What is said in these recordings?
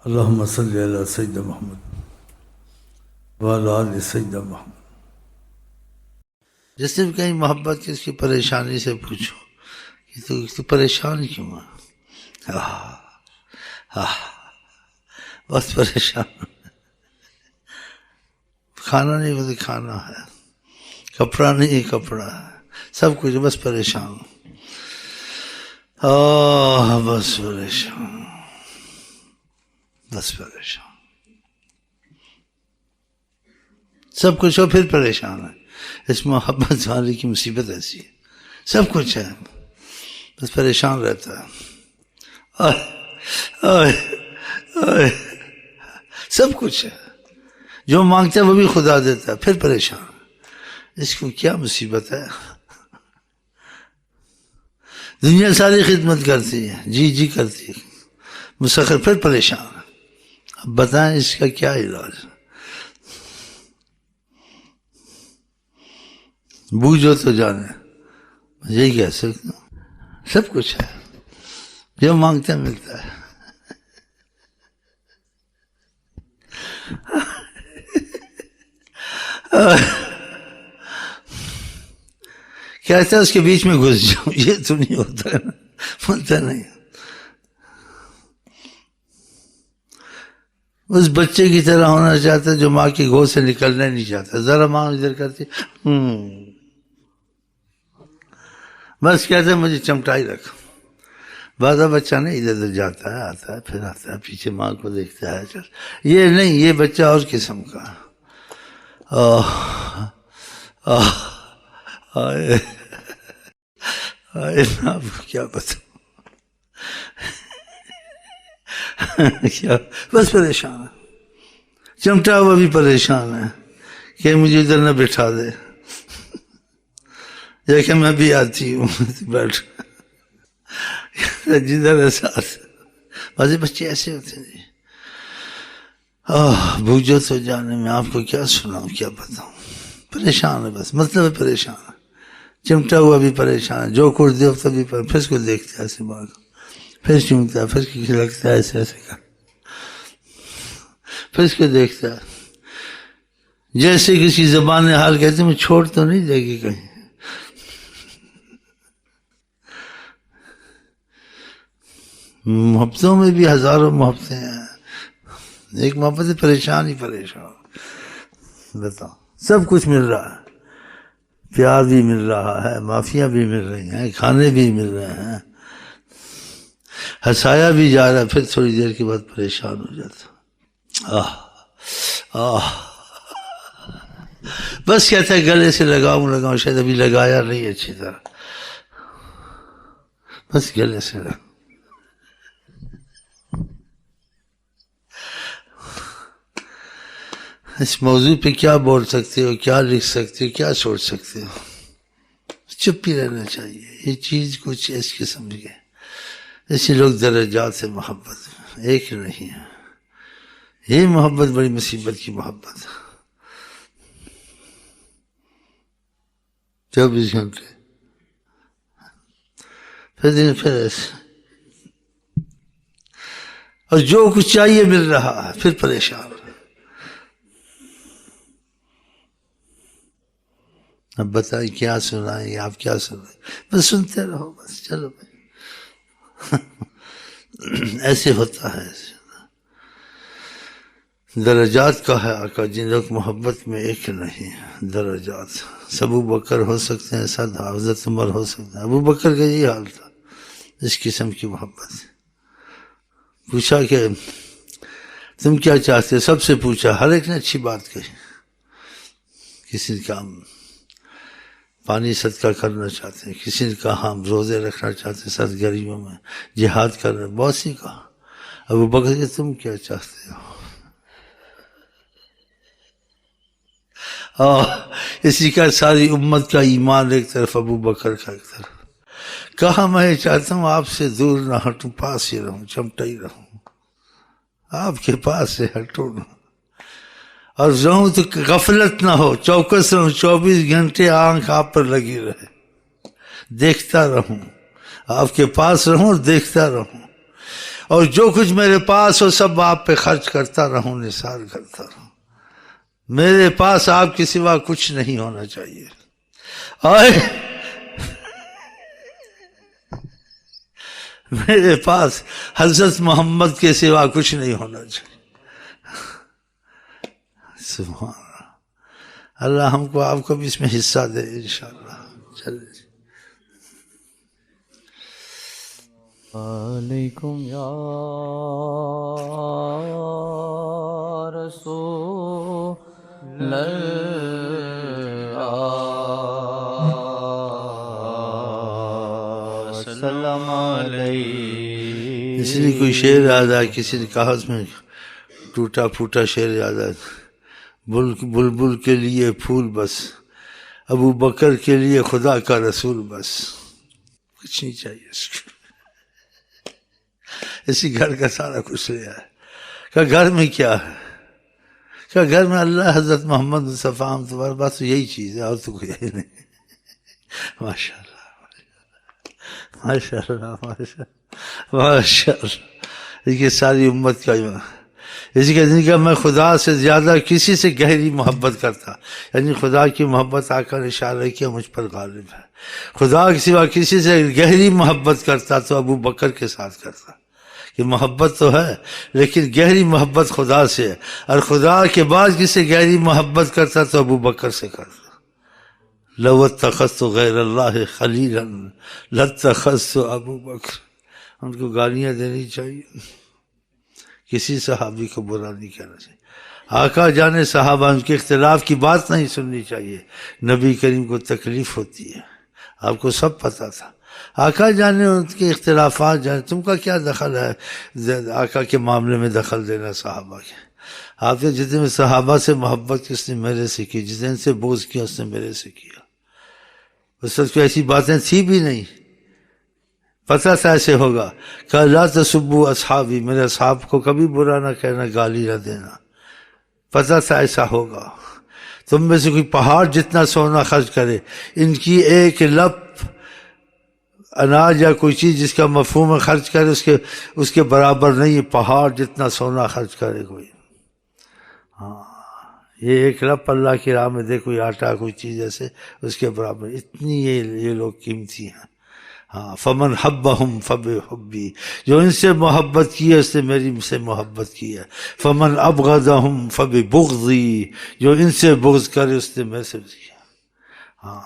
اللہم صلی علی سیدنا محمد وعلی آل سیدنا محمد۔ جس نے بھی کہیں محبت کی اس کی پریشانی سے پوچھو کہ تو پریشان کیوں ہے؟ بس پریشان، کھانا نہیں بس کھانا ہے، کپڑا نہیں کپڑا ہے، سب کچھ بس پریشان، بس پریشان، بس پریشان، سب کچھ ہو پھر پریشان ہے۔ اس محبت والی کی مصیبت ایسی ہے، سب کچھ ہے بس پریشان رہتا ہے، سب کچھ ہے، جو مانگتا ہے وہ بھی خدا دیتا ہے، پھر پریشان۔ اس کو کیا مصیبت ہے؟ دنیا ساری خدمت کرتی ہے، جی جی کرتی ہے، مسخر، پھر پریشان۔ اب بتائیں اس کا کیا علاج؟ بوجھو تو جانے، یہی کہہ سکتا ہوں، سب کچھ ہے، جو مانگتے ہیں ملتا ہے۔ کہتا ہے اس کے بیچ میں گھس جاؤں، یہ تو نہیں ہوتا ہے نا، بولتا نہیں۔ اس بچے کی طرح ہونا چاہتا ہے جو ماں کی گود سے نکلنا نہیں چاہتا، ذرا ماں ادھر کرتی بس کہتا ہے مجھے چمٹائی رکھ۔ بعض بچہ نہیں ادھر ادھر جاتا ہے، آتا ہے پھر آتا ہے، پیچھے ماں کو دیکھتا ہے، چل یہ نہیں، یہ بچہ اور قسم کا۔ آئے میں آپ کو کیا بتاؤں، کیا بس پریشان ہے، چمٹا ہوا بھی پریشان ہے کہ مجھے ادھر نہ بٹھا دے، یا کہ میں بھی آتی ہوں بیٹھ جدھر احساس۔ بازی بچے ایسے ہوتے ہیں جی، بوجھو تو جانے، میں آپ کو کیا سناؤں کیا بتاؤں، پریشان ہے بس، مطلب ہے پریشان ہے، چمٹا ہوا بھی پریشان ہے، جو کچھ دے تو بھی پھر اس کو دیکھتا ہے ایسے ماں کو، پھر چومتا ہے، پھر کھلکتا ہے ایسے ایسے کر، پھر اس کو دیکھتا ہے جیسے کسی زبان حال کہتے ہیں میں چھوڑ تو نہیں دے گی کہیں۔ محبتوں میں بھی ہزاروں محبتیں ہیں، ایک محبت سے پریشان ہی پریشان، بتاؤ سب کچھ مل رہا ہے، پیار بھی مل رہا ہے، معافیاں بھی مل رہی ہیں، کھانے بھی مل رہے ہیں، ہنسایا بھی جا رہا ہے، پھر تھوڑی دیر کے بعد پریشان ہو جاتا، بس کہتا ہے گلے سے لگاؤں، شاید ابھی لگایا نہیں اچھی طرح، بس گلے سے لگاؤں۔ اس موضوع پہ کیا بول سکتے ہو، کیا لکھ سکتے ہو، کیا سوچ سکتے ہو؟ چپ ہی رہنا چاہیے، یہ چیز کچھ اس قسم کی ہے، ایسے لوگ درجات سے محبت ایک نہیں ہے، یہ محبت بڑی مصیبت کی محبت ہے، 24 گھنٹے پھر دن پھر ایسے، اور جو کچھ چاہیے مل رہا ہے پھر پریشان۔ اب بتائیں کیا سنائیں، آپ کیا سنائیں، بس سنتے رہو، بس چلو بھائی، ایسے ہوتا ہے، ایسے درجات کا ہے آقا، جن لوگ محبت میں ایک نہیں، درجات، ابو بکر ہو سکتے ہیں 100، حضرت عمر ہو سکتے ہیں، ابو بکر کا یہی حال تھا، اس قسم کی محبت۔ پوچھا کہ تم کیا چاہتے، سب سے پوچھا، ہر ایک نے اچھی بات کہی، کسی نے کہا پانی صدقہ کرنا چاہتے ہیں، کسی نے کہا ہم روزے رکھنا چاہتے ہیں سرگرمیوں میں، جہاد کر رہے، بہت سی کہا۔ ابو بکر کہ تم کیا چاہتے ہو؟ اسی کا ساری امت کا ایمان ایک طرف، ابو بکر کا ایک طرف۔ کہا میں چاہتا ہوں آپ سے دور نہ ہٹوں، پاس ہی رہوں، چمٹا ہی رہوں، آپ کے پاس سے ہٹوں نہ، اور رہوں تو غفلت نہ ہو، چوکس رہوں، 24 گھنٹے آنکھ آپ پر لگی رہے، دیکھتا رہوں، آپ کے پاس رہوں اور دیکھتا رہوں، اور جو کچھ میرے پاس ہو سب آپ پہ خرچ کرتا رہوں، نثار کرتا رہوں. میرے پاس آپ کے سوا کچھ نہیں ہونا چاہیے. اور میرے پاس حضرت محمد کے سوا کچھ نہیں ہونا چاہیے. سبحان اللہ. اللہ ہم کو آپ کو بھی اس میں حصہ دے انشاءاللہ. چلے علیکم یا رسول اللہ سلام علیہ. اس لیے کوئی شعر یاد آیا، کسی نے کہا اس میں ٹوٹا پھوٹا شعر یاد آیا، بلبل کے لیے پھول بس، ابو بکر کے لیے خدا کا رسول بس. کچھ نہیں چاہیے اس کو. اسی گھر کا سارا کچھ لے آئے. کہ گھر میں کیا ہے؟ کہ گھر میں اللہ حضرت محمد مصطفیٰ ہم تمہارے پاس تو یہی چیز ہے اور تو کوئی ہے نہیں. ماشاء اللہ ماشاء اللہ ماشاء اللہ ماشاء اللہ. یہ ساری امت کا اسی کے دن کا میں خدا سے زیادہ کسی سے گہری محبت کرتا، یعنی خدا کی محبت آ کر اشارہ کیا مجھ پر غالب ہے. خدا کے سوا کسی سے گہری محبت کرتا تو ابو بکر کے ساتھ کرتا. کہ محبت تو ہے لیکن گہری محبت خدا سے ہے، اور خدا کے بعد کسی گہری محبت کرتا تو ابو بکر سے کرتا. لو اتخذت غیر اللہ خلیلا لاتخذت ابو بکر. ان کو گالیاں دینی چاہیے، کسی صحابی کو برا نہیں کہنا چاہیے. آقا جانے صحابہ ان کے اختلاف کی بات نہیں سننی چاہیے. نبی کریم کو تکلیف ہوتی ہے، آپ کو سب پتہ تھا. آقا جانے ان کے اختلافات جانے، تم کا کیا دخل ہے آقا کے معاملے میں دخل دینا صحابہ کے. آپ نے جتنے صحابہ سے محبت کی اس نے میرے سے کی، جتنے سے بغض کیا اس نے میرے سے کیا. اس وقت ایسی باتیں تھی بھی نہیں، پتہ تھا ایسے ہوگا. کہ لا تسبوا اصحابی، میرے اصحاب کو کبھی برا نہ کہنا، گالی نہ دینا. پتہ تھا ایسا ہوگا. تم میں سے کوئی پہاڑ جتنا سونا خرچ کرے، ان کی ایک لپ اناج یا کوئی چیز جس کا مفہوم ہے خرچ کرے اس کے برابر نہیں. پہاڑ جتنا سونا خرچ کرے کوئی. ہاں یہ ایک لپ اللہ کی راہ میں دے، کوئی آٹا کوئی چیز ایسے، اس کے برابر. اتنی یہ لوگ قیمتی ہیں. ہاں فمن حبہم فبحبی، جو ان سے محبت کی ہے اس نے میری سے محبت کی ہے. فمن ابغضہم فببغضی، جو ان سے بغض کرے اس نے میرے سے کیا. ہاں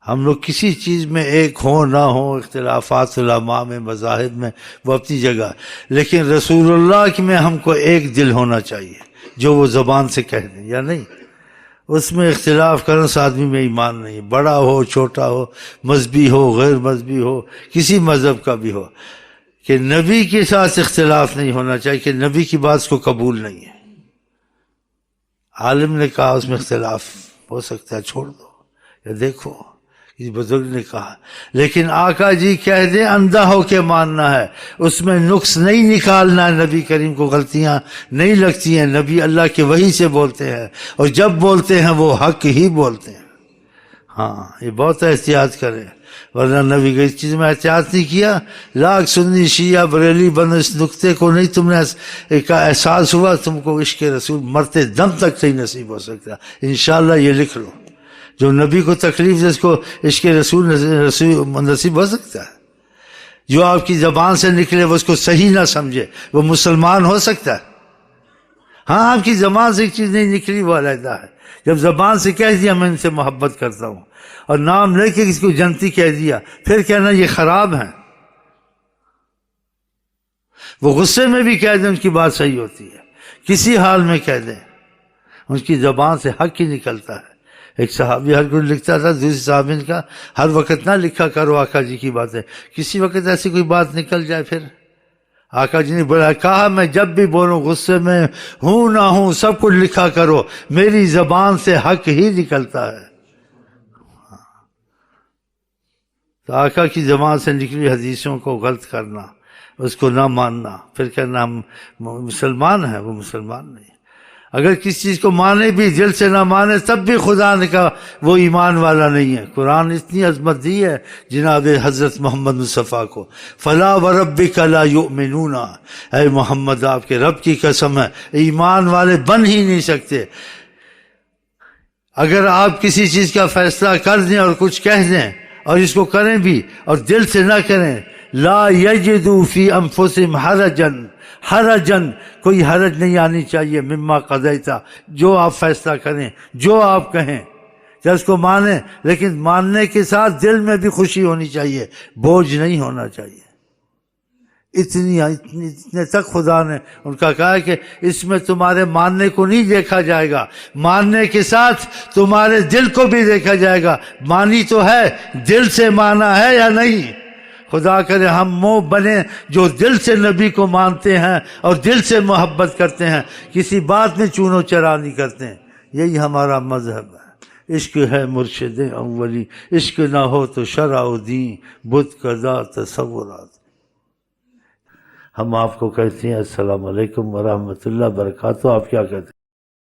ہم لوگ کسی چیز میں ایک ہوں نہ ہوں، اختلافات علماء میں مذاہب میں وہ اپنی جگہ، لیکن رسول اللہ میں ہم کو ایک دل ہونا چاہیے جو وہ زبان سے کہہ دیں یا نہیں. اس میں اختلاف کرنے سے آدمی میں ایمان نہیں. بڑا ہو چھوٹا ہو، مذہبی ہو غیر مذہبی ہو، کسی مذہب کا بھی ہو، کہ نبی کے ساتھ اختلاف نہیں ہونا چاہیے، کہ نبی کی بات کو قبول نہیں ہے. عالم نے کہا اس میں اختلاف ہو سکتا ہے، چھوڑ دو یا دیکھو. کسی بزرگ نے کہا، لیکن آقا جی کہہ دیں اندھا ہو کے ماننا ہے، اس میں نقص نہیں نکالنا ہے. نبی کریم کو غلطیاں نہیں لگتی ہیں. نبی اللہ کے وحی سے بولتے ہیں، اور جب بولتے ہیں وہ حق ہی بولتے ہیں. ہاں یہ بہت احتیاط کریں، ورنہ نبی کا اس چیز میں احتیاط نہیں کیا. لاکھ سنی شیعہ بریلی بند اس نقطے کو نہیں تم نے کا احساس ہوا، تم کو عشق رسول مرتے دم تک نہیں نصیب ہو سکتا. انشاءاللہ یہ لکھ لو، جو نبی کو تکلیف دے اس کو عشق رسول نصیب ہو سکتا ہے. جو آپ کی زبان سے نکلے وہ اس کو صحیح نہ سمجھے وہ مسلمان ہو سکتا ہے. ہاں آپ کی زبان سے ایک چیز نہیں نکلی وہ علیحدہ ہے. جب زبان سے کہہ دیا میں ان سے محبت کرتا ہوں، اور نام لے کے کسی کو جنتی کہہ دیا، پھر کہنا یہ خراب ہیں. وہ غصے میں بھی کہہ دیں ان کی بات صحیح ہوتی ہے، کسی حال میں کہہ دیں ان کی زبان سے حق ہی نکلتا ہے. ایک صحابی ہر کوئی لکھتا تھا، دوسری صحابی نے کہا ہر وقت نہ لکھا کرو آقا جی کی باتیں، کسی وقت ایسی کوئی بات نکل جائے پھر. آقا جی نے بولا کہا میں جب بھی بولوں غصے میں ہوں نہ ہوں سب کچھ لکھا کرو، میری زبان سے حق ہی نکلتا ہے. تو آقا کی زبان سے نکلی حدیثوں کو غلط کرنا، اس کو نہ ماننا، پھر کہنا ہم مسلمان ہیں، وہ مسلمان نہیں. اگر کسی چیز کو مانے بھی دل سے نہ مانے تب بھی خدا نے کہا وہ ایمان والا نہیں ہے۔ قرآن اتنی عظمت دی ہے جناب حضرت محمد مصطفیٰ کو، فلا وربک لا یؤمنون، اے محمد آپ کے رب کی قسم ہے ایمان والے بن ہی نہیں سکتے۔ اگر آپ کسی چیز کا فیصلہ کر دیں اور کچھ کہہ دیں اور اس کو کریں بھی اور دل سے نہ کریں، لا یجدوا فی انفسہم حرجن، کوئی حرج نہیں آنی چاہیے، مما قضیتا، جو آپ فیصلہ کریں، جو آپ کہیں، یا اس کو مانیں، لیکن ماننے کے ساتھ دل میں بھی خوشی ہونی چاہیے، بوجھ نہیں ہونا چاہیے۔ اتنے تک خدا نے ان کا کہا ہے کہ اس میں تمہارے ماننے کو نہیں دیکھا جائے گا، ماننے کے ساتھ تمہارے دل کو بھی دیکھا جائے گا، مانی تو ہے، دل سے مانا ہے یا نہیں۔ خدا کرے ہم وہ بنے جو دل سے نبی کو مانتے ہیں اور دل سے محبت کرتے ہیں، کسی بات میں چون و چرا نہیں کرتے ہیں۔ یہی ہمارا مذہب ہے۔ عشق ہے مرشد اولی، عشق نہ ہو تو شرع و دین، بت قضا تصورات۔ ہم آپ کو کہتے ہیں السلام علیکم ورحمۃ اللہ وبرکاتہ، آپ کیا کہتے ہیں؟